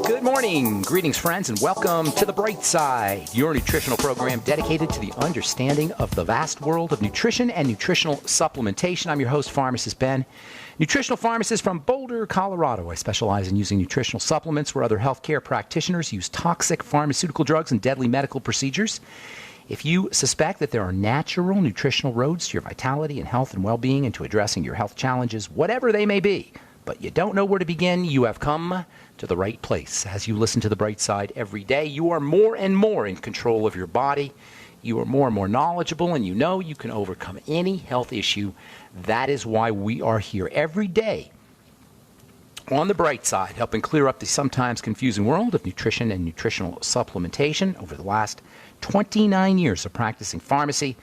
Good morning, greetings friends, and welcome to The Bright Side, your nutritional program dedicated to the understanding of the vast world of nutrition and nutritional supplementation. I'm your host, Pharmacist Ben, nutritional pharmacist from Boulder, Colorado. I specialize in using nutritional supplements where other healthcare practitioners use toxic pharmaceutical drugs and deadly medical procedures. If you suspect that there are natural nutritional roads to your vitality and health and well-being and to addressing your health challenges, whatever they may be, but you don't know where to begin, you have come to the right place. As you listen to The Bright Side every day, you are more and more in control of your body. You are more and more knowledgeable, and you know you can overcome any health issue. That is why we are here every day on The Bright Side, helping clear up the sometimes confusing world of nutrition and nutritional supplementation. Over the last 29 years of practicing pharmacy,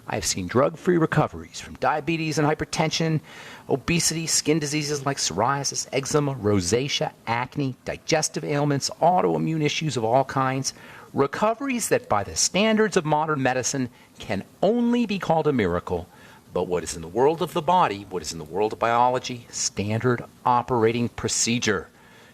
I have seen drug-free recoveries from diabetes and hypertension, obesity, skin diseases like psoriasis, eczema, rosacea, acne, digestive ailments, autoimmune issues of all kinds, recoveries that by the standards of modern medicine can only be called a miracle. But what is in the world of the body, what is in the world of biology, standard operating procedure.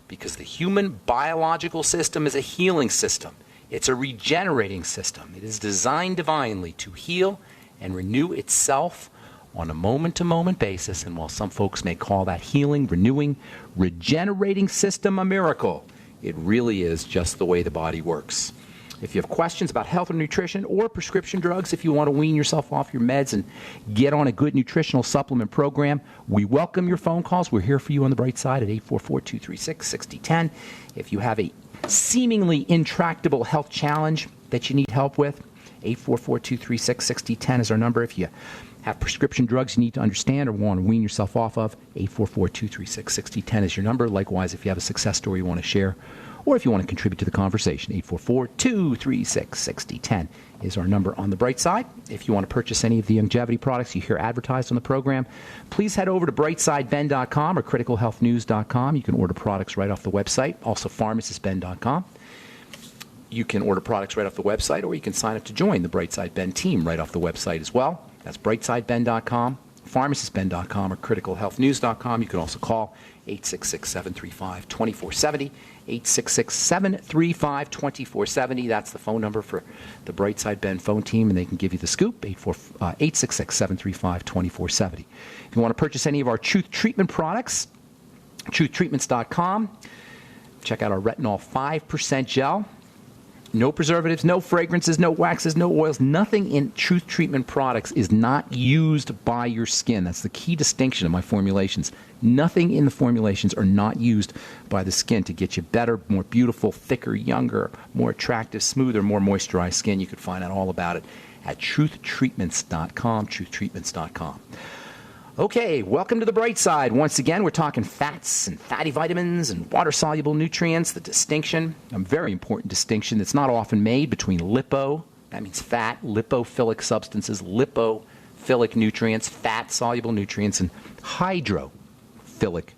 Because the human biological system is a healing system. It's a regenerating system. It is designed divinely to heal and renew itself on a moment-to-moment basis. And while some folks may call that healing, renewing, regenerating system a miracle, it really is just the way the body works. If you have questions about health and nutrition or prescription drugs, if you want to wean yourself off your meds and get on a good nutritional supplement program, we welcome your phone calls. We're here for you on The Bright Side at 844-236-6010. If you have a seemingly intractable health challenge that you need help with, 844-236-6010 is our number. If you have prescription drugs you need to understand or want to wean yourself off of, 844-236-6010 is your number. Likewise, if you have a success story you want to share, or if you want to contribute to the conversation, 844-236-6010 is our number on The Bright Side. If you want to purchase any of the longevity products you hear advertised on the program, please head over to brightsideben.com or criticalhealthnews.com. You can order products right off the website, also pharmacistben.com. You can order products right off the website, or you can sign up to join the Brightside Ben team right off the website as well. That's brightsideben.com, pharmacistben.com, or criticalhealthnews.com. You can also call 866-735-2470, 866-735-2470. That's the phone number for the Brightside Ben phone team, and they can give you the scoop, 866-735-2470. If you want to purchase any of our Truth Treatment products, truthtreatments.com. Check out our Retinol 5% gel. No preservatives, no fragrances, no waxes, no oils. Nothing in Truth Treatment products is not used by your skin. That's the key distinction of my formulations. Nothing in the formulations are not used by the skin to get you better, more beautiful, thicker, younger, more attractive, smoother, more moisturized skin. You can find out all about it at truthtreatments.com, truthtreatments.com. Okay, welcome to The Bright Side. Once again, we're talking fats and fatty vitamins and water-soluble nutrients, the distinction, a very important distinction that's not often made between lipo, that means fat, lipophilic substances, lipophilic nutrients, fat-soluble nutrients, and hydrophilic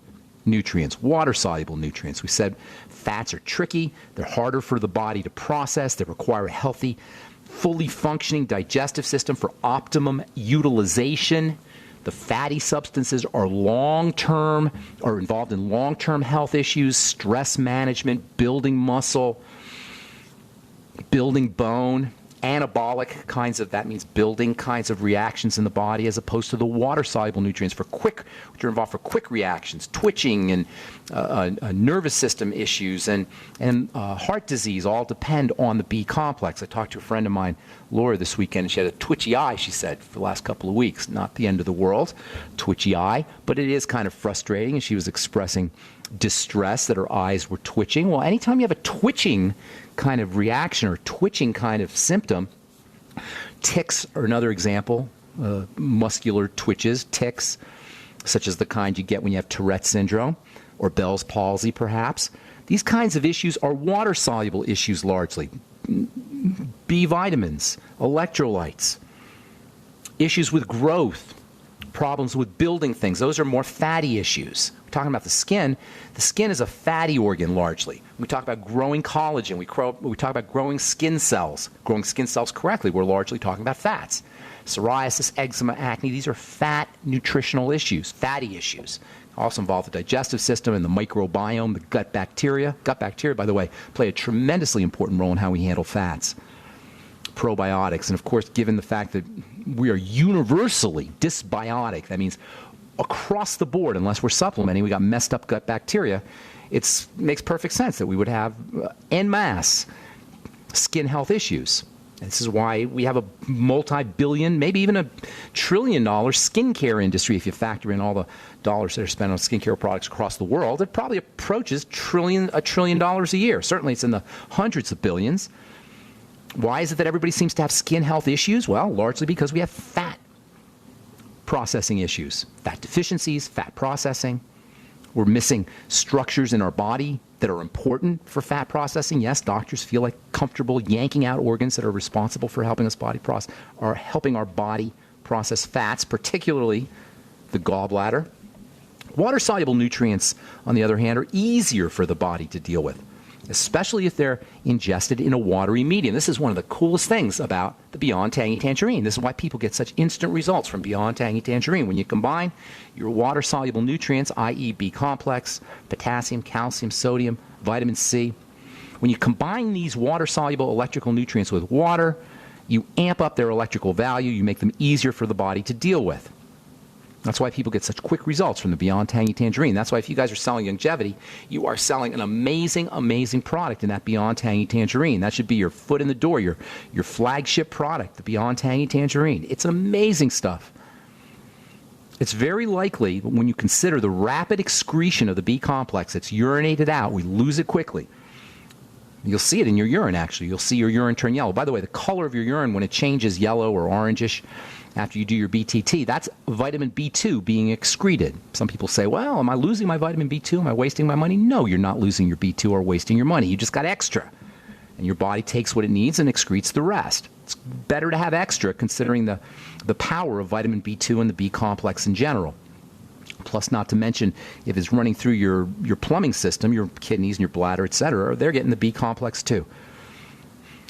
nutrients, water-soluble nutrients. We said fats are tricky, they're harder for the body to process, they require a healthy, fully functioning digestive system for optimum utilization. The fatty substances are involved in long-term health issues, stress management, building muscle, building bone, anabolic kinds of, that means building kinds of reactions in the body, as opposed to the water-soluble nutrients which are involved for quick reactions, twitching, and nervous system issues, and heart disease all depend on the B complex. I talked to a friend of mine, Laura, this weekend, and she had a twitchy eye, she said, for the last couple of weeks. Not the end of the world, twitchy eye, but it is kind of frustrating, and she was expressing distress that her eyes were twitching. Well, anytime you have a twitching kind of reaction or twitching kind of symptom, tics are another example, muscular twitches, tics, such as the kind you get when you have Tourette syndrome or Bell's palsy, perhaps. These kinds of issues are water-soluble issues largely. B vitamins, electrolytes, issues with growth, problems with building things. Those are more fatty issues. We're talking about the skin. The skin is a fatty organ largely. We talk about growing collagen. We talk about growing skin cells. Growing skin cells correctly, we're largely talking about fats. Psoriasis, eczema, acne, these are fat nutritional issues, fatty issues, Also involve the digestive system and the microbiome, the gut bacteria. Gut bacteria, by the way, play a tremendously important role in how we handle fats. Probiotics, and of course, given the fact that we are universally dysbiotic, that means across the board, unless we're supplementing, we got messed up gut bacteria, it makes perfect sense that we would have en masse skin health issues. This is why we have a multi-billion, maybe even a trillion-dollar skincare industry. If you factor in all the dollars that are spent on skincare products across the world, it probably approaches $1 trillion a year. Certainly it's in the hundreds of billions. Why is it that everybody seems to have skin health issues? Well, largely because we have fat processing issues, fat deficiencies, fat processing. We're missing structures in our body that are important for fat processing. Yes, doctors feel like comfortable yanking out organs that are responsible for helping helping our body process fats, particularly the gallbladder. Water-soluble nutrients, on the other hand, are easier for the body to deal with, especially if they're ingested in a watery medium. This is one of the coolest things about the Beyond Tangy Tangerine. This is why people get such instant results from Beyond Tangy Tangerine. When you combine your water-soluble nutrients, i.e. B complex, potassium, calcium, sodium, vitamin C, when you combine these water-soluble electrical nutrients with water, you amp up their electrical value, you make them easier for the body to deal with. That's why people get such quick results from the Beyond Tangy Tangerine. That's why if you guys are selling longevity, you are selling an amazing, amazing product in that Beyond Tangy Tangerine. That should be your foot in the door, your flagship product, the Beyond Tangy Tangerine. It's amazing stuff. It's very likely, when you consider the rapid excretion of the B complex, it's urinated out. We lose it quickly. You'll see it in your urine, actually. You'll see your urine turn yellow. By the way, the color of your urine when it changes yellow or orangish after you do your BTT, that's vitamin B2 being excreted. Some people say, well, am I losing my vitamin B2? Am I wasting my money? No, you're not losing your B2 or wasting your money. You just got extra. And your body takes what it needs and excretes the rest. It's better to have extra considering the power of vitamin B2 and the B complex in general. Plus, not to mention, if it's running through your plumbing system, your kidneys and your bladder, etc., they're getting the B complex too.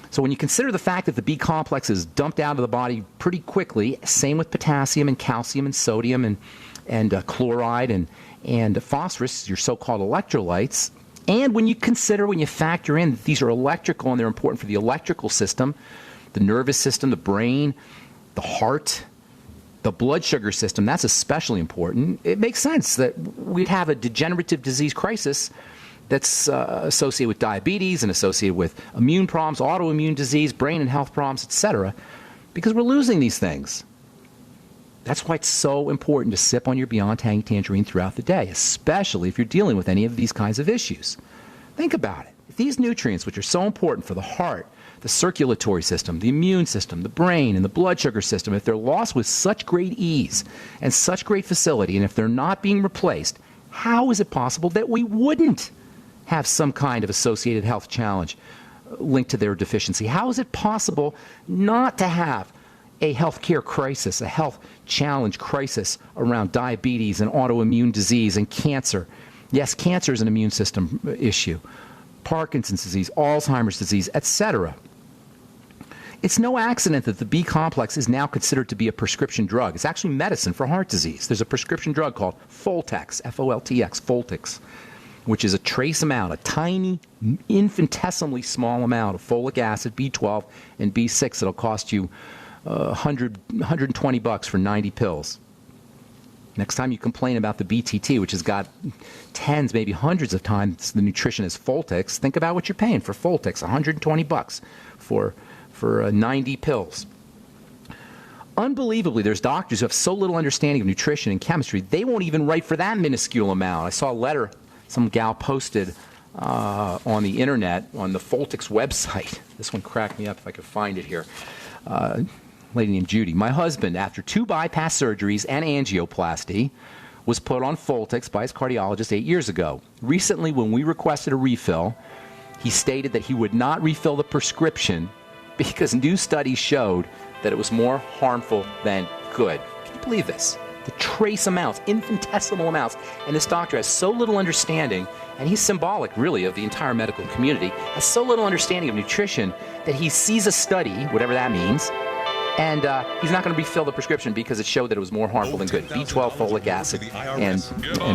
So when you consider the fact that the B complex is dumped out of the body pretty quickly, same with potassium and calcium and sodium and chloride and phosphorus, your so-called electrolytes, and when you factor in that these are electrical and they're important for the electrical system, the nervous system, the brain, the heart, the blood sugar system, that's especially important. It makes sense that we'd have a degenerative disease crisis that's associated with diabetes and associated with immune problems, autoimmune disease, brain and health problems, etc., because we're losing these things. That's why it's so important to sip on your Beyond Tangy Tangerine throughout the day, especially if you're dealing with any of these kinds of issues. Think about it. If these nutrients, which are so important for the heart, the circulatory system, the immune system, the brain, and the blood sugar system, if they're lost with such great ease and such great facility, and if they're not being replaced, how is it possible that we wouldn't have some kind of associated health challenge linked to their deficiency? How is it possible not to have a healthcare crisis, a health challenge crisis around diabetes and autoimmune disease and cancer? Yes, cancer is an immune system issue. Parkinson's disease, Alzheimer's disease, etc. It's no accident that the B complex is now considered to be a prescription drug. It's actually medicine for heart disease. There's a prescription drug called Foltex, F-O-L-T-X, Foltex, which is a trace amount, a tiny, infinitesimally small amount of folic acid, B12, and B6 that'll cost you $120 for 90 pills. Next time you complain about the BTT, which has got tens, maybe hundreds of times the nutrition as Foltex, think about what you're paying for Foltex, $120 for 90 pills. Unbelievably, there's doctors who have so little understanding of nutrition and chemistry, they won't even write for that minuscule amount. I saw a letter some gal posted on the internet, on the Foltex website. This one cracked me up if I could find it here. Lady named Judy. My husband, after 2 bypass surgeries and angioplasty, was put on Foltex by his cardiologist 8 years ago. Recently, when we requested a refill, he stated that he would not refill the prescription because new studies showed that it was more harmful than good. Can you believe this? The trace amounts, infinitesimal amounts, and this doctor has so little understanding, and he's symbolic, really, of the entire medical community, has so little understanding of nutrition that he sees a study, whatever that means, And he's not going to refill the prescription because it showed that it was more harmful than good. B12, folic acid, and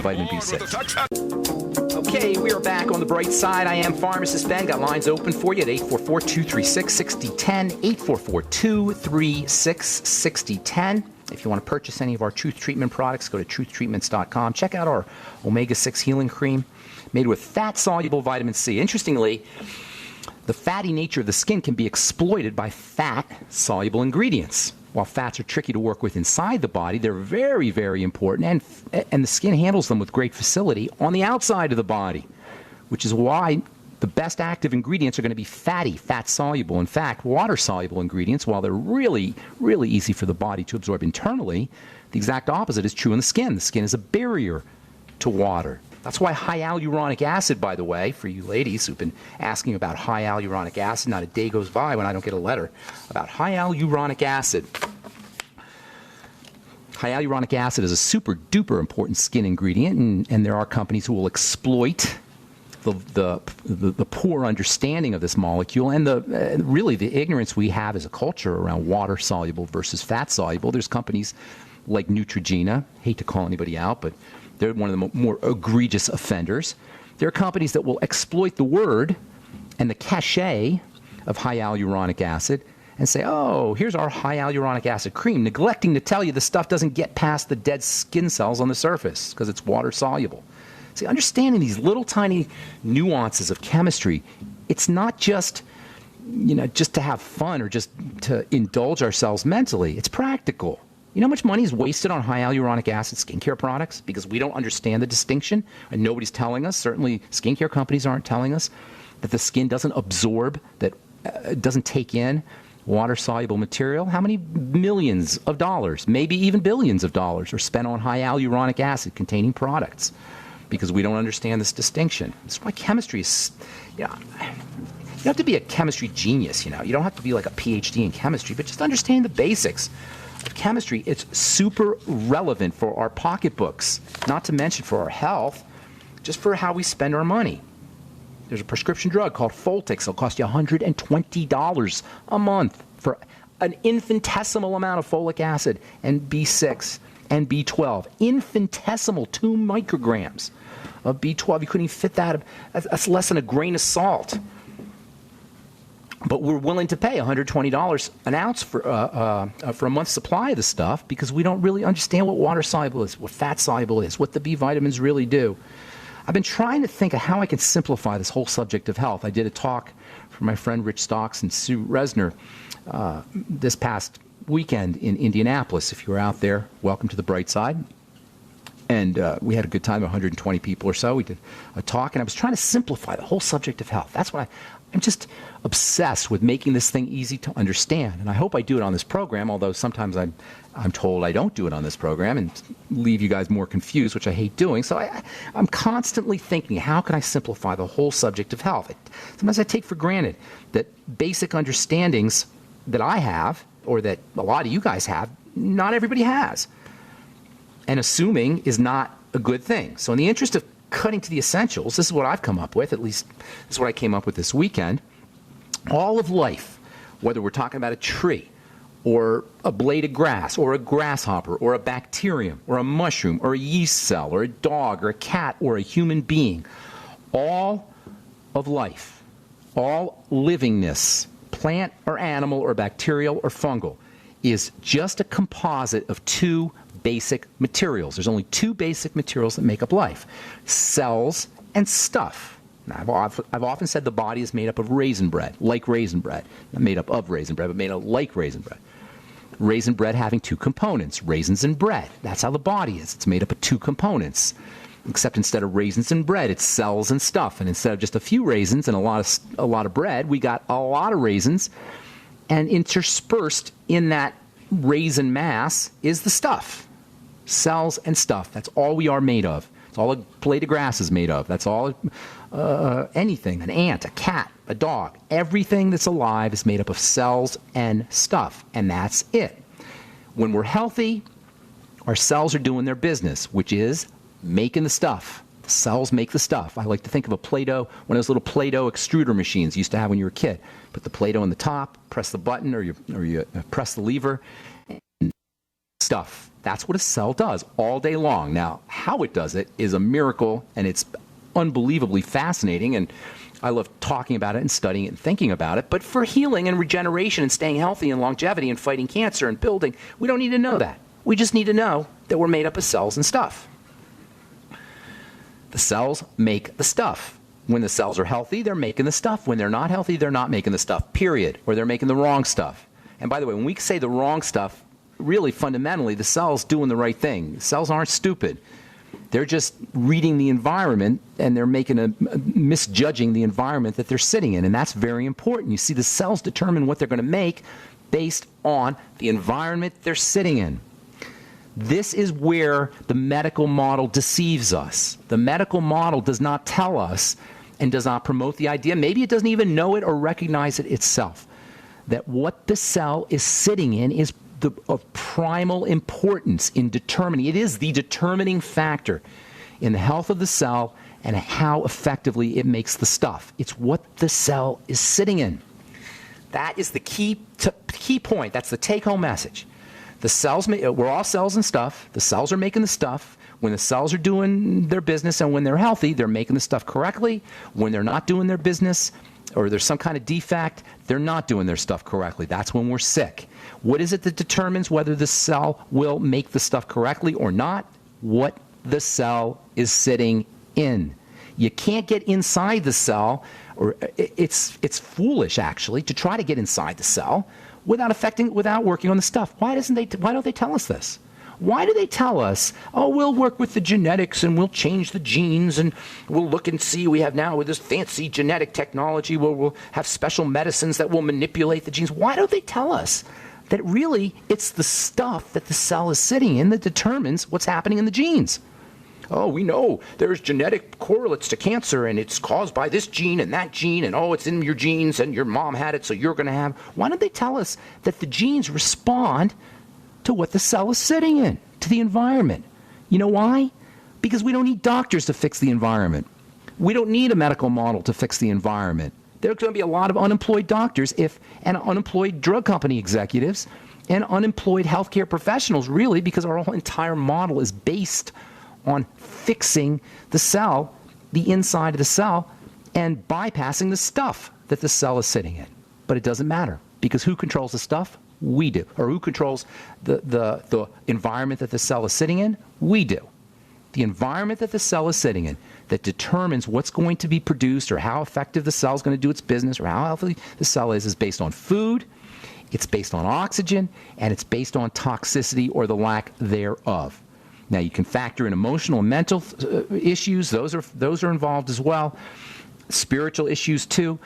vitamin B6. Okay, we are back on the bright side. I am Pharmacist Ben. Got lines open for you at 844-236-6010, 844-236-6010. If you want to purchase any of our Truth Treatment products, go to truthtreatments.com. Check out our omega-6 healing cream made with fat-soluble vitamin C. Interestingly, the fatty nature of the skin can be exploited by fat-soluble ingredients. While fats are tricky to work with inside the body, they're very, very important, and the skin handles them with great facility on the outside of the body, which is why the best active ingredients are going to be fatty, fat-soluble. In fact, water-soluble ingredients, while they're really, really easy for the body to absorb internally, the exact opposite is true in the skin. The skin is a barrier to water. That's why high hyaluronic acid, by the way, for you ladies who've been asking about high hyaluronic acid, not a day goes by when I don't get a letter about high hyaluronic acid. High hyaluronic acid is a super duper important skin ingredient, and there are companies who will exploit the poor understanding of this molecule and really the ignorance we have as a culture around water soluble versus fat soluble. There's companies like Neutrogena, hate to call anybody out, but they're one of the more egregious offenders. There are companies that will exploit the word and the cachet of high hyaluronic acid and say, oh, here's our high hyaluronic acid cream, neglecting to tell you the stuff doesn't get past the dead skin cells on the surface because it's water soluble. See, understanding these little tiny nuances of chemistry, it's not just, just to have fun or just to indulge ourselves mentally. It's practical. You know how much money is wasted on high hyaluronic acid skincare products because we don't understand the distinction and nobody's telling us, certainly skincare companies aren't telling us, that the skin doesn't absorb, that it doesn't take in water-soluble material? How many millions of dollars, maybe even billions of dollars, are spent on high hyaluronic acid-containing products? Because we don't understand this distinction. That's why chemistry is, you don't have to be a chemistry genius, You don't have to be like a PhD in chemistry, but just understand the basics of chemistry. It's super relevant for our pocketbooks, not to mention for our health, just for how we spend our money. There's a prescription drug called Foltix. It'll cost you $120 a month for an infinitesimal amount of folic acid and B6 and B12. Infinitesimal 2 micrograms of B12. You couldn't even fit that. That's less than a grain of salt. But we're willing to pay $120 an ounce for a month's supply of the stuff because we don't really understand what water soluble is, what fat soluble is, what the B vitamins really do. I've been trying to think of how I can simplify this whole subject of health. I did a talk for my friend Rich Stocks and Sue Resner this past weekend in Indianapolis. If you were out there, welcome to the bright side. And we had a good time, 120 people or so. We did a talk, and I was trying to simplify the whole subject of health. That's why I'm just obsessed with making this thing easy to understand. And I hope I do it on this program, although sometimes I'm told I don't do it on this program and leave you guys more confused, which I hate doing. So I'm constantly thinking, how can I simplify the whole subject of health? Sometimes I take for granted that basic understandings that I have, or that a lot of you guys have, not everybody has. And assuming is not a good thing. So in the interest of cutting to the essentials, this is what I've come up with, at least this is what I came up with this weekend. All of life, whether we're talking about a tree, or a blade of grass, or a grasshopper, or a bacterium, or a mushroom, or a yeast cell, or a dog, or a cat, or a human being, all of life, all livingness, plant or animal or bacterial or fungal, is just a composite of 2 basic materials. There's only 2 basic materials that make up life: cells and stuff. Now, I've often said the body is made up of raisin bread, like raisin bread. Not made up of raisin bread, but made up like raisin bread. Raisin bread having 2 components, raisins and bread. That's how the body is. It's made up of 2 components. Except instead of raisins and bread, it's cells and stuff. And instead of just a few raisins and a lot of bread, we got a lot of raisins. And interspersed in that raisin mass is the stuff. Cells and stuff. That's all we are made of. It's all a blade of grass is made of. That's all anything. An ant, a cat, a dog. Everything that's alive is made up of cells and stuff. And that's it. When we're healthy, our cells are doing their business, which is making the stuff, The cells make the stuff. I like to think of a Play-Doh, one of those little Play-Doh extruder machines you used to have when you were a kid. Put the Play-Doh on the top, press the button, or you press the lever, and stuff. That's what a cell does all day long. Now, how it does it is a miracle, and it's unbelievably fascinating, and I love talking about it and studying it and thinking about it. But for healing and regeneration and staying healthy and longevity and fighting cancer and building, we don't need to know that. We just need to know that we're made up of cells and stuff. The cells make the stuff. When the cells are healthy, they're making the stuff. When they're not healthy, they're not making the stuff, period. Or they're making the wrong stuff. And by the way, when we say the wrong stuff, really fundamentally, the cell's doing the right thing. The cells aren't stupid. They're just reading the environment, and they're misjudging the environment that they're sitting in. And that's very important. You see, the cells determine what they're going to make based on the environment they're sitting in. This is where the medical model deceives us. The medical model does not tell us and does not promote the idea, maybe it doesn't even know it or recognize it itself, that what the cell is sitting in is of primal importance in determining. It is the determining factor in the health of the cell and how effectively it makes the stuff. It's what the cell is sitting in. That is the key point. That's the take-home message. The cells, we're all cells and stuff. The cells are making the stuff. When the cells are doing their business and when they're healthy, they're making the stuff correctly. When they're not doing their business or there's some kind of defect, they're not doing their stuff correctly. That's when we're sick. What is it that determines whether the cell will make the stuff correctly or not? What the cell is sitting in. You can't get inside the cell, or it's foolish actually to try to get inside the cell without working on the stuff. Why don't they tell us this? Why do they tell us, oh, we'll work with the genetics and we'll change the genes and we'll look and see we have now with this fancy genetic technology where we'll have special medicines that will manipulate the genes? Why don't they tell us that really it's the stuff that the cell is sitting in that determines what's happening in the genes? Oh, we know there's genetic correlates to cancer and it's caused by this gene and that gene and oh, it's in your genes and your mom had it so you're going to have. Why don't they tell us that the genes respond to what the cell is sitting in, to the environment? You know why? Because we don't need doctors to fix the environment. We don't need a medical model to fix the environment. There's going to be a lot of unemployed doctors and unemployed drug company executives and unemployed healthcare professionals, really, because our whole entire model is based on fixing the cell, the inside of the cell, and bypassing the stuff that the cell is sitting in. But it doesn't matter, because who controls the stuff? We do. Or who controls the environment that the cell is sitting in? We do. The environment that the cell is sitting in that determines what's going to be produced or how effective the cell is going to do its business or how healthy the cell is based on food, it's based on oxygen, and it's based on toxicity or the lack thereof. Now, you can factor in emotional and mental issues. Those are involved as well. Spiritual issues, too.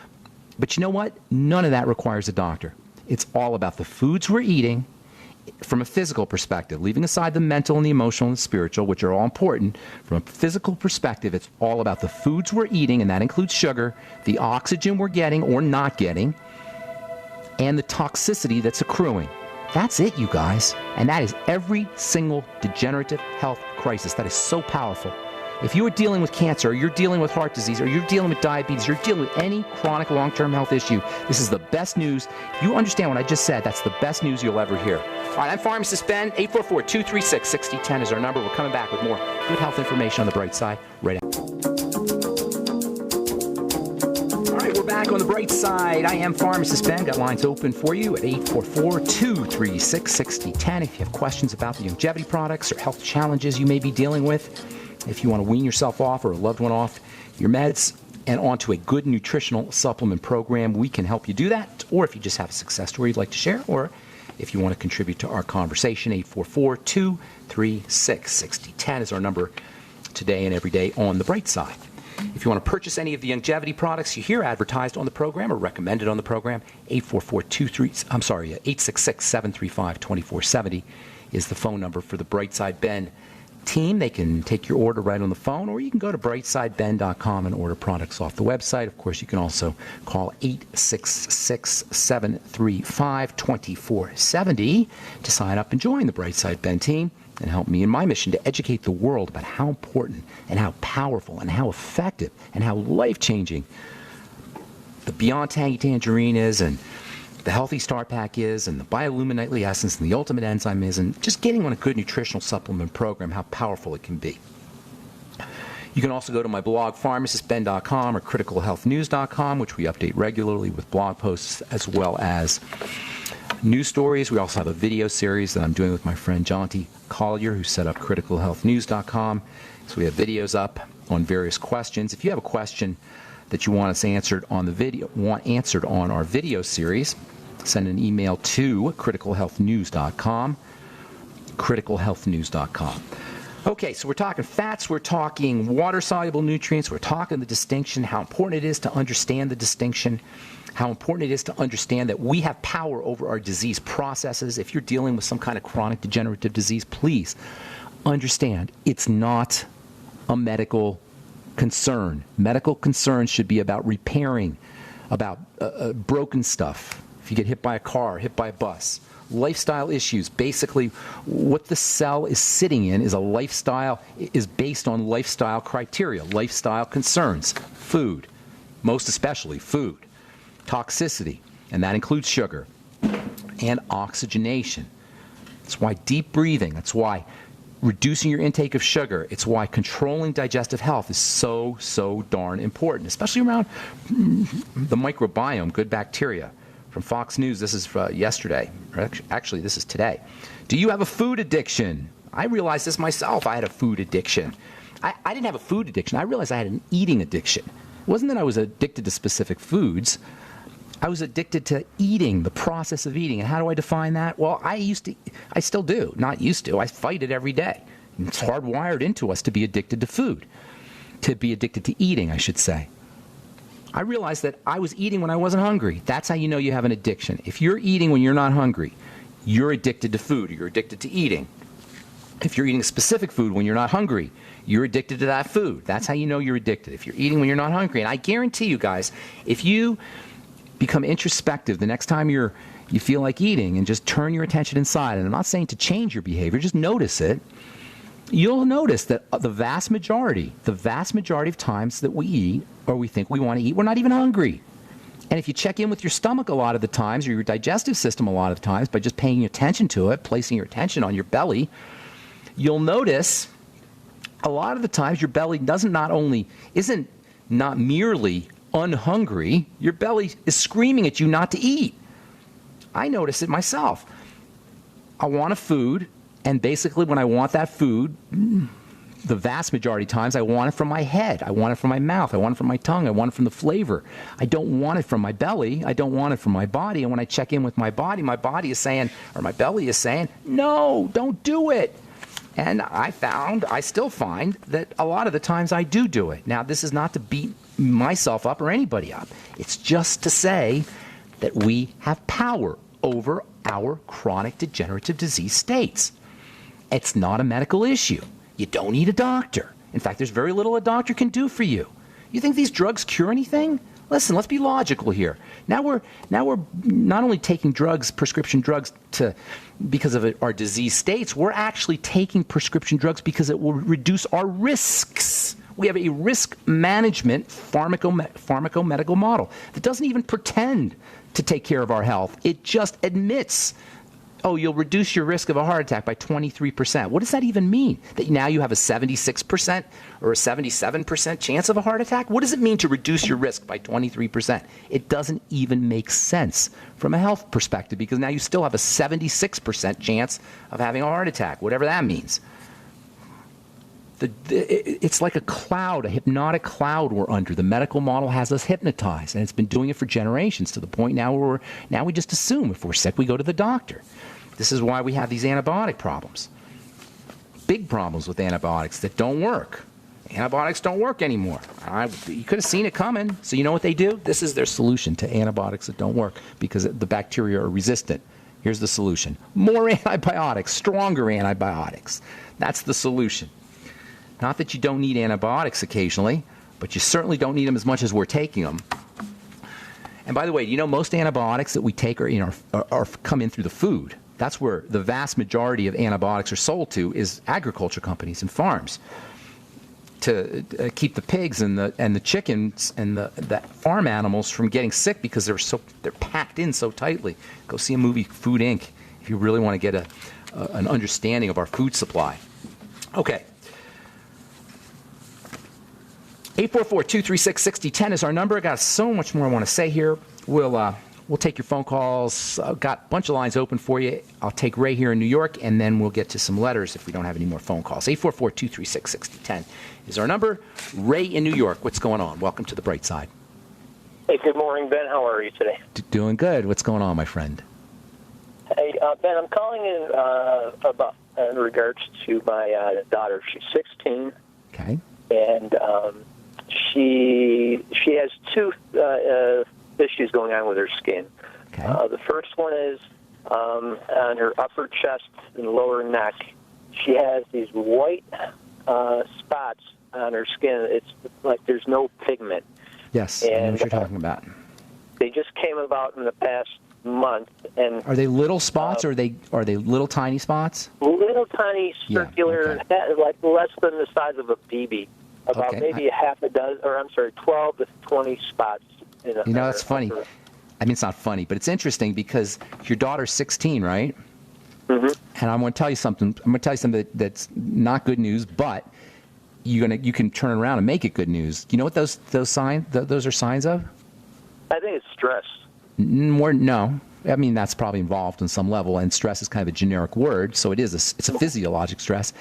But you know what? None of that requires a doctor. It's all about the foods we're eating from a physical perspective, leaving aside the mental and the emotional and the spiritual, which are all important. From a physical perspective, it's all about the foods we're eating, and that includes sugar, the oxygen we're getting or not getting, and the toxicity that's accruing. That's it, you guys. And that is every single degenerative health crisis. That is so powerful. If you are dealing with cancer, or you're dealing with heart disease, or you're dealing with diabetes, you're dealing with any chronic long-term health issue, this is the best news. If you understand what I just said, that's the best news you'll ever hear. All right, I'm Pharmacist Ben. 844-236-6010 is our number. We're coming back with more good health information on the bright side right after. We're back on the bright side. I am Pharmacist Ben. Got lines open for you at 844-236-6010. If you have questions about the longevity products or health challenges you may be dealing with, if you want to wean yourself off or a loved one off your meds and onto a good nutritional supplement program, we can help you do that. Or if you just have a success story you'd like to share, or if you want to contribute to our conversation, 844-236-6010 is our number today and every day on the bright side. If you want to purchase any of the longevity products you hear advertised on the program or recommended on the program, 866-735-2470 is the phone number for the Brightside Ben team. They can take your order right on the phone, or you can go to brightsideben.com and order products off the website. Of course, you can also call 866-735-2470 to sign up and join the Brightside Ben team. and help me in my mission to educate the world about how important and how powerful and how effective and how life-changing the Beyond Tangy Tangerine is, and the Healthy Start Pack is, and the Biolumin Nightly Essence, and the Ultimate Enzyme is, and just getting on a good nutritional supplement program, how powerful it can be. You can also go to my blog, pharmacistben.com or criticalhealthnews.com, which we update regularly with blog posts as well as news stories. We also have a video series that I'm doing with my friend Jonty Collier, who set up criticalhealthnews.com. So we have videos up on various questions. If you have a question that you want us answered on the video, want answered on our video series, send an email to criticalhealthnews.com, criticalhealthnews.com. Okay, so we're talking fats, we're talking water-soluble nutrients, we're talking the distinction, how important it is to understand the distinction, how important it is to understand that we have power over our disease processes. If you're dealing with some kind of chronic degenerative disease, please understand it's not a medical concern. Medical concerns should be about repairing, about broken stuff. If you get hit by a car, hit by a bus. Lifestyle issues. Basically, what the cell is sitting in is based on lifestyle criteria, lifestyle concerns. Food, most especially food. Toxicity, and that includes sugar. And oxygenation. That's why deep breathing, that's why reducing your intake of sugar, it's why controlling digestive health is so darn important, especially around the microbiome, good bacteria. From Fox News, this is yesterday. Actually, this is today. Do you have a food addiction? I realized this myself. I had a food addiction. I didn't have a food addiction. I realized I had an eating addiction. It wasn't that I was addicted to specific foods. I was addicted to eating, the process of eating. And how do I define that? Well, I still do. Not used to. I fight it every day. It's hardwired into us to be addicted to food, to be addicted to eating, I should say. I realized that I was eating when I wasn't hungry. That's how you know you have an addiction. If you're eating when you're not hungry, you're addicted to food, or you're addicted to eating. If you're eating a specific food when you're not hungry, you're addicted to that food. That's how you know you're addicted. If you're eating when you're not hungry. And I guarantee you guys, if you become introspective the next time you feel like eating and just turn your attention inside, and I'm not saying to change your behavior, just notice it, you'll notice that the vast majority of times that we eat or we think we want to eat, we're not even hungry. And if you check in with your stomach a lot of the times, or your digestive system a lot of the times, by just paying attention to it, placing your attention on your belly, you'll notice a lot of the times your belly isn't not merely unhungry, your belly is screaming at you not to eat. I notice it myself. I want a food, and basically when I want that food, the vast majority of times I want it from my head. I want it from my mouth. I want it from my tongue. I want it from the flavor. I don't want it from my belly. I don't want it from my body. And when I check in with my body is saying, or my belly is saying, no, don't do it. And I still find that a lot of the times I do it. Now, this is not to beat myself up or anybody up. It's just to say that we have power over our chronic degenerative disease states. It's not a medical issue. You don't need a doctor. In fact, there's very little a doctor can do for you. You think these drugs cure anything? Listen, let's be logical here. Now we're not only taking drugs, prescription drugs, because of our disease states, we're actually taking prescription drugs because it will reduce our risks. We have a risk management pharmacomedical model that doesn't even pretend to take care of our health. It just admits, oh, you'll reduce your risk of a heart attack by 23%. What does that even mean? That now you have a 76% or a 77% chance of a heart attack? What does it mean to reduce your risk by 23%? It doesn't even make sense from a health perspective, because now you still have a 76% chance of having a heart attack, whatever that means. It's like a cloud, a hypnotic cloud we're under. The medical model has us hypnotized, and it's been doing it for generations, to the point now where we just assume if we're sick, we go to the doctor. This is why we have these antibiotic problems. Big problems with antibiotics that don't work. Antibiotics don't work anymore. You could have seen it coming. So you know what they do? This is their solution to antibiotics that don't work because the bacteria are resistant. Here's the solution. More antibiotics, stronger antibiotics. That's the solution. Not that you don't need antibiotics occasionally, but you certainly don't need them as much as we're taking them. And by the way, you know most antibiotics that we take are come in through the food. That's where the vast majority of antibiotics are sold to, is agriculture companies and farms, to keep the pigs and the chickens and the farm animals from getting sick because they're packed in so tightly. Go see a movie, Food Inc., if you really want to get an understanding of our food supply. Okay. 844-236-6010 is our number. I got so much more I want to say here. We'll take your phone calls. I've got a bunch of lines open for you. I'll take Ray here in New York, and then we'll get to some letters if we don't have any more phone calls. 844-236-6010 is our number. Ray in New York, what's going on? Welcome to the Bright Side. Hey, good morning, Ben. How are you today? Doing good. What's going on, my friend? Hey, Ben, I'm calling in regards to my daughter. She's 16. Okay. And she has two issues going on with her skin. Okay. The first one is on her upper chest and lower neck. She has these white spots on her skin. It's like there's no pigment. Yes, I know what you're talking about. They just came about in the past month. And are they little spots, or are they little tiny spots? Little tiny circular, like less than the size of a BB. About maybe half a dozen, 12 to 20 spots. That's funny. I mean, it's not funny, but it's interesting because your daughter's 16, right? Mm-hmm. And I'm going to tell you something. I'm going to tell you something that's not good news, but you can turn around and make it good news. You know what those are signs of? I think it's stress. No. I mean, that's probably involved in some level, and stress is kind of a generic word, so it's a physiologic stress.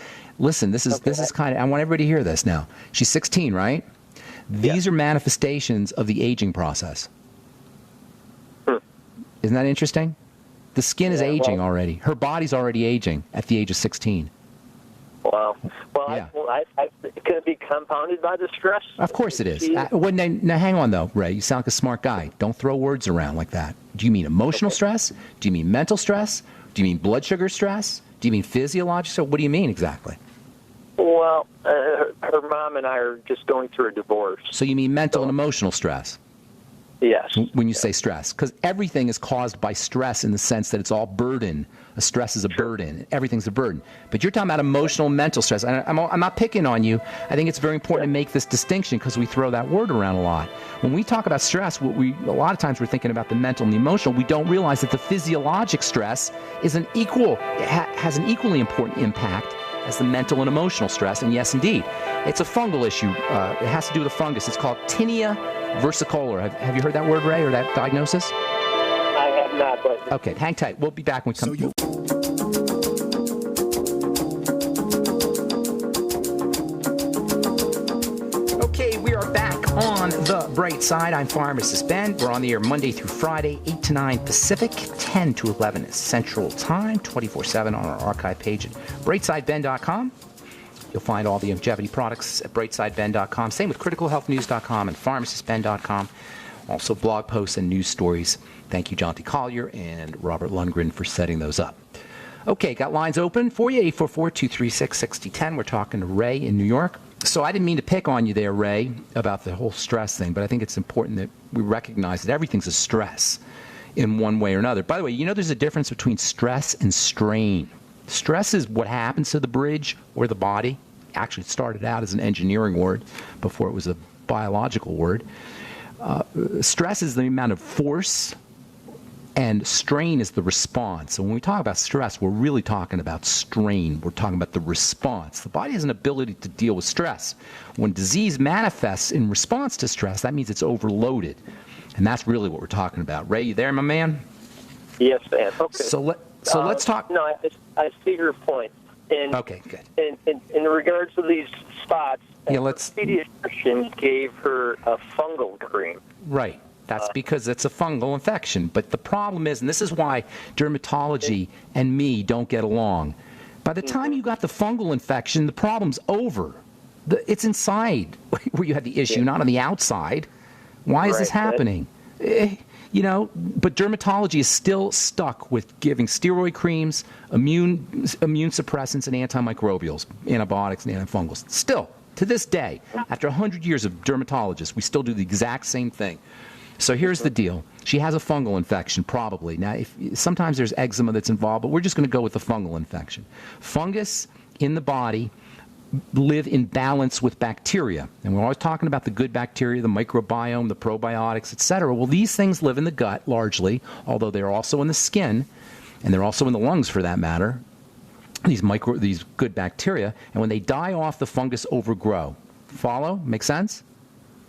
Listen, this is kind of, I want everybody to hear this now. She's 16, right? These are manifestations of the aging process. Isn't that interesting? The skin is aging already. Her body's already aging at the age of 16. Wow. Well, could it be compounded by the stress? Of course it is. Now, hang on, though, Ray. You sound like a smart guy. Don't throw words around like that. Do you mean emotional stress? Do you mean mental stress? Do you mean blood sugar stress? Do you mean physiological stress? What do you mean exactly? Well, her mom and I are just going through a divorce. So you mean mental and emotional stress? Yes. When you say stress. Because everything is caused by stress in the sense that it's all burden. A stress is a burden. Everything's a burden. But you're talking about emotional, mental stress. I'm not picking on you. I think it's very important to make this distinction because we throw that word around a lot. When we talk about stress, a lot of times we're thinking about the mental and the emotional. We don't realize that the physiologic stress has an equally important impact as the mental and emotional stress. And yes, indeed, it's a fungal issue. It has to do with a fungus. It's called tinea versicolor. Have you heard that word, Ray, or that diagnosis? I have not, but... Okay, hang tight. We'll be back when we come... Okay, we are back on the Bright Side. I'm Pharmacist Ben. We're on the air Monday through Friday, 8 to 9 Pacific, 10 to 11 Central Time, 24/7 on our archive page at brightsideben.com. You'll find all the longevity products at brightsideben.com. Same with criticalhealthnews.com and pharmacistben.com. Also blog posts and news stories. Thank you, John T. Collier and Robert Lundgren, for setting those up. Okay, got lines open for you, 844-236-6010. We're talking to Ray in New York. So I didn't mean to pick on you there, Ray, about the whole stress thing, but I think it's important that we recognize that everything's a stress in one way or another. By the way, there's a difference between stress and strain. Stress is what happens to the bridge or the body. Actually, it started out as an engineering word before it was a biological word. Stress is the amount of force, and strain is the response. So when we talk about stress, we're really talking about strain. We're talking about the response. The body has an ability to deal with stress. When disease manifests in response to stress, that means it's overloaded. And that's really what we're talking about. Ray, you there, my man? Yes, man. Okay. So let's talk. No, I see your point. Okay, good. In regards to these spots, the pediatrician gave her a fungal cream. Right. That's because it's a fungal infection. But the problem is, and this is why dermatology and me don't get along, by the time you got the fungal infection, the problem's over. It's inside where you had the issue, not on the outside. Why is this happening? But dermatology is still stuck with giving steroid creams, immune suppressants, and antimicrobials, antibiotics and antifungals. Still, to this day, after 100 years of dermatologists, we still do the exact same thing. So here's the deal. She has a fungal infection, probably. Now, sometimes there's eczema that's involved, but we're just going to go with the fungal infection. Fungus in the body live in balance with bacteria. And we're always talking about the good bacteria, the microbiome, the probiotics, etc. Well, these things live in the gut largely, although they're also in the skin, and they're also in the lungs for that matter, these good bacteria. And when they die off, the fungus overgrow. Follow? Make sense?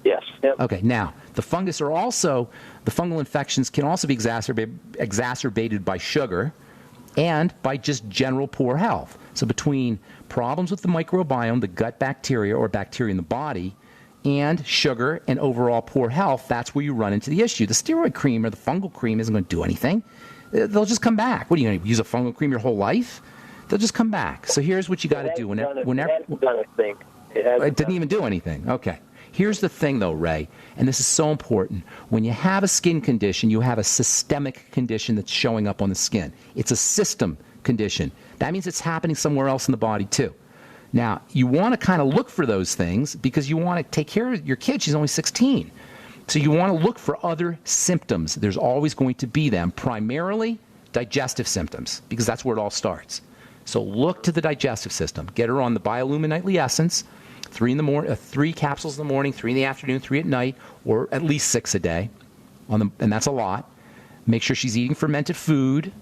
Yes. Yep. Okay, now, the fungal infections can also be exacerbated by sugar and by just general poor health. So between problems with the microbiome, the gut bacteria or bacteria in the body, and sugar and overall poor health, that's where you run into the issue. The steroid cream or the fungal cream isn't going to do anything. They'll just come back. What are you going to use a fungal cream your whole life? They'll just come back. So here's what you got to do. It didn't even do anything. Okay. Here's the thing, though, Ray, and this is so important. When you have a skin condition, you have a systemic condition that's showing up on the skin. It's a system condition. That means it's happening somewhere else in the body, too. Now, you want to kind of look for those things because you want to take care of your kid. She's only 16. So you want to look for other symptoms. There's always going to be them, primarily digestive symptoms, because that's where it all starts. So look to the digestive system. Get her on the Biolumin Nightly Essence, 3 capsules in the morning, 3 in the afternoon, 3 at night, or at least 6 a day, and that's a lot. Make sure she's eating fermented food,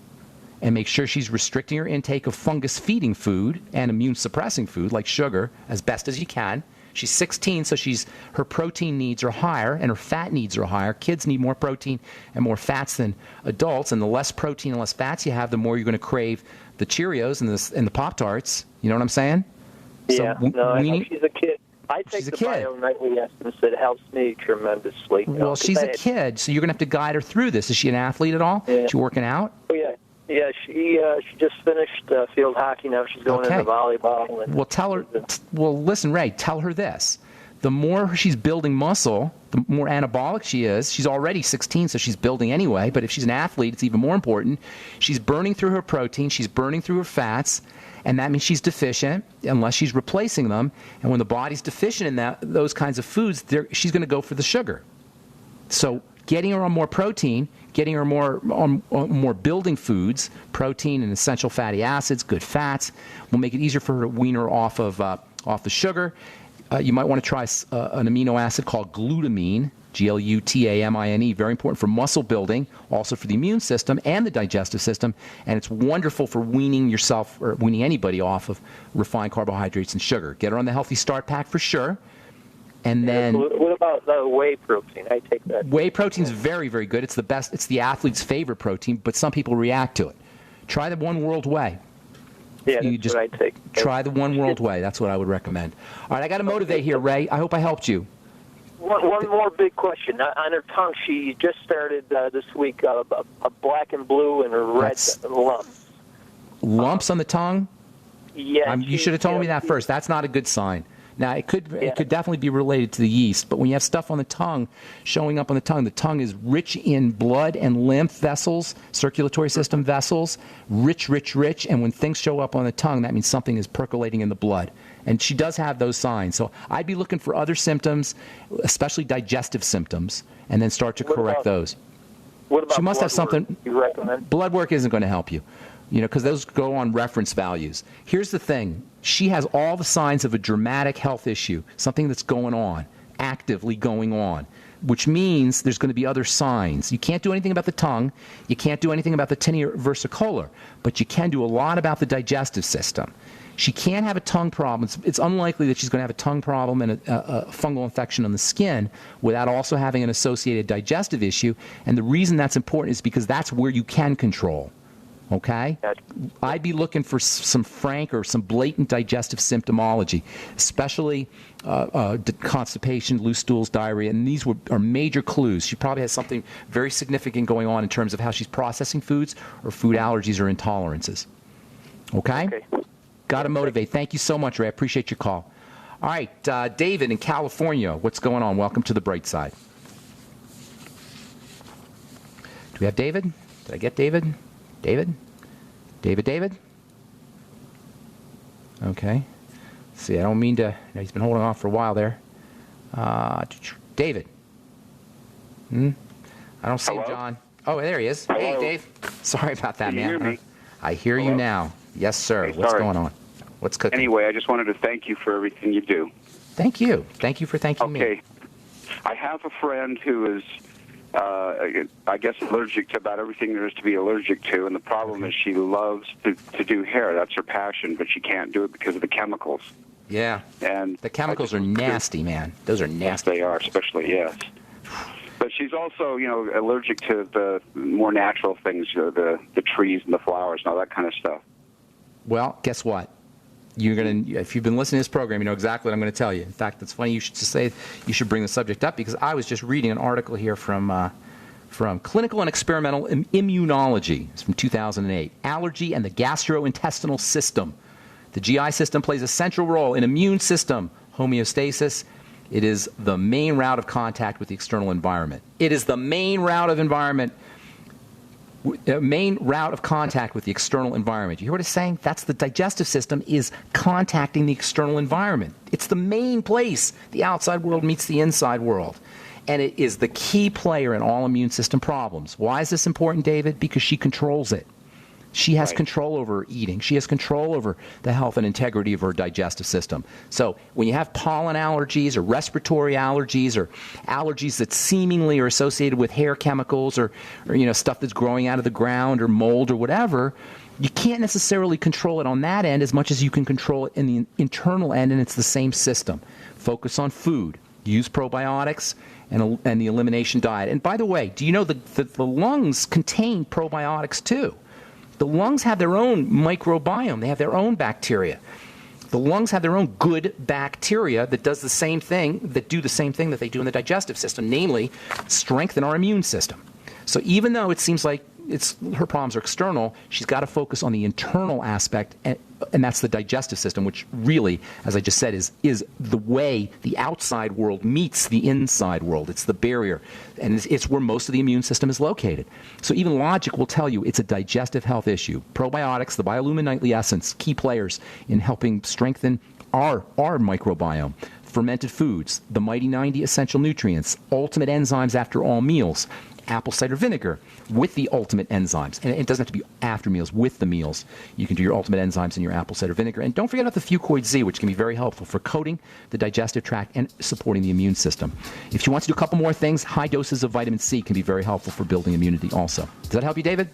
and make sure she's restricting her intake of fungus-feeding food and immune-suppressing food like sugar as best as you can. She's 16, so her protein needs are higher and her fat needs are higher. Kids need more protein and more fats than adults, and the less protein and less fats you have, the more you're going to crave the Cheerios and the Pop-Tarts. You know what I'm saying? Yeah, I know she's a kid. I take the Bio-Nightly Essence. It helps me tremendously. Well, she's a kid, so you're going to have to guide her through this. Is she an athlete at all? Yeah. Is she working out? Oh, yeah. Yeah, she just finished field hockey. Now she's going into volleyball. Well, listen, Ray, tell her this. The more she's building muscle, the more anabolic she is. She's already 16, so she's building anyway. But if she's an athlete, it's even more important. She's burning through her protein. She's burning through her fats. And that means she's deficient unless she's replacing them. And when the body's deficient in those kinds of foods, she's going to go for the sugar. So getting her on more protein, getting her on more building foods, protein and essential fatty acids, good fats, will make it easier for her to wean her off the sugar. You might want to try an amino acid called glutamine, Glutamine, very important for muscle building, also for the immune system and the digestive system, and it's wonderful for weaning yourself or weaning anybody off of refined carbohydrates and sugar. Get her on the Healthy Start Pack for sure. And then, what about the whey protein? I take that. Whey protein is very, very good. It's the best. It's the athlete's favorite protein, but some people react to it. Try the One World Whey. Yeah, that's what I take. Try the One World Whey. That's what I would recommend. All right, I got to motivate here, Ray. I hope I helped you. One more big question. On her tongue, she just started this week a black and blue and a red lumps. Lumps on the tongue? Yeah. You should have told me that first. That's not a good sign. Now, it could definitely be related to the yeast, but when you have stuff on the tongue showing up on the tongue is rich in blood and lymph vessels, circulatory system vessels, rich, and when things show up on the tongue, that means something is percolating in the blood. And she does have those signs. So I'd be looking for other symptoms, especially digestive symptoms, and then start to correct those. What about she must have something. Work you recommend? Blood work isn't going to help you, because those go on reference values. Here's the thing. She has all the signs of a dramatic health issue, something that's going on, actively going on, which means there's going to be other signs. You can't do anything about the tongue. You can't do anything about the tinea versicolor, but you can do a lot about the digestive system. She can't have a tongue problem. It's unlikely that she's going to have a tongue problem and a fungal infection on the skin without also having an associated digestive issue. And the reason that's important is because that's where you can control. Okay? I'd be looking for some frank or some blatant digestive symptomology, especially constipation, loose stools, diarrhea, and these are major clues. She probably has something very significant going on in terms of how she's processing foods or food allergies or intolerances. Okay? Got to motivate. Thank you so much, Ray. I appreciate your call. All right, David in California, what's going on? Welcome to the bright side. Do we have David? Did I get David? David? Okay. Let's see, I don't mean to. He's been holding off for a while there. David. I don't see him, Hello? John. Oh, there he is. Hello? Hey, Dave. Sorry about that, Can you man. hear me? I hear you Hello? now. Yes, sir. Hey, What's sorry. going on? What's cooking? Anyway, I just wanted to thank you for everything you do. Thank you. Thank you for thanking me. Okay. I have a friend who is, I guess, allergic to about everything there is to be allergic to, and the problem is she loves to do hair. That's her passion, but she can't do it because of the chemicals. Yeah. And The chemicals are nasty, man. Those are Yes, nasty. they are, especially, yes. But she's also, allergic to the more natural things, the trees and the flowers and all that kind of stuff. Well, guess what? If you've been listening to this program, you know exactly what I'm going to tell you. In fact, it's funny you should bring the subject up, because I was just reading an article here from Clinical and Experimental Immunology. It's from 2008. Allergy and the gastrointestinal system. The GI system plays a central role in immune system homeostasis. It is the main route of contact with the external environment. It is the main route of contact with the external environment. You hear what it's saying? That's the digestive system is contacting the external environment. It's the main place the outside world meets the inside world. And it is the key player in all immune system problems. Why is this important, David? Because she controls it. She has control over eating. She has control over the health and integrity of her digestive system. So when you have pollen allergies or respiratory allergies or allergies that seemingly are associated with hair chemicals or stuff that's growing out of the ground or mold or whatever, you can't necessarily control it on that end as much as you can control it in the internal end, and it's the same system. Focus on food. Use probiotics and the elimination diet. And by the way, do you know that the lungs contain probiotics too? The lungs have their own microbiome. They have their own bacteria. The lungs have their own good bacteria that do the same thing that they do in the digestive system, namely strengthen our immune system. So even though it seems like her problems are external, she's got to focus on the internal aspect, and that's the digestive system, which really, as I just said, is the way the outside world meets the inside world. It's the barrier, and it's where most of the immune system is located. So even logic will tell you it's a digestive health issue. Probiotics, the Biolumin Nightly Essence, key players in helping strengthen our microbiome. Fermented foods, the Mighty 90 essential nutrients, ultimate enzymes after all meals, apple cider vinegar with the ultimate enzymes. And it doesn't have to be after meals, with the meals. You can do your ultimate enzymes in your apple cider vinegar. And don't forget about the Fucoid Z, which can be very helpful for coating the digestive tract and supporting the immune system. If you want to do a couple more things, high doses of vitamin C can be very helpful for building immunity also. Does that help you, David?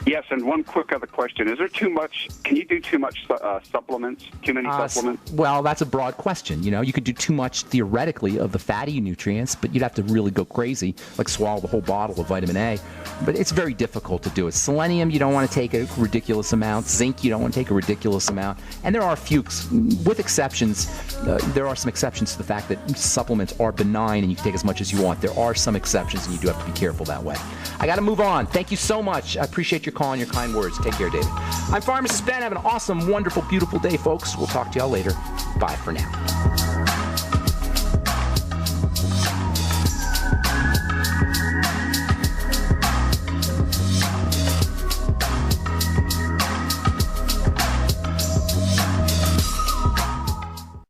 Yes, and one quick other question. Is there too much, can you do too much supplements, too many supplements? Well, that's a broad question. You could do too much theoretically of the fatty nutrients, but you'd have to really go crazy, like swallow the whole bottle of vitamin A. But it's very difficult to do it. Selenium, you don't want to take a ridiculous amount. Zinc, you don't want to take a ridiculous amount. And there are with exceptions, there are some exceptions to the fact that supplements are benign and you can take as much as you want. There are some exceptions, and you do have to be careful that way. I got to move on. Thank you so much. I appreciate your call and your kind words. Take care, David. I'm Pharmacist Ben. Have an awesome, wonderful, beautiful day, folks. We'll talk to y'all later. Bye for now.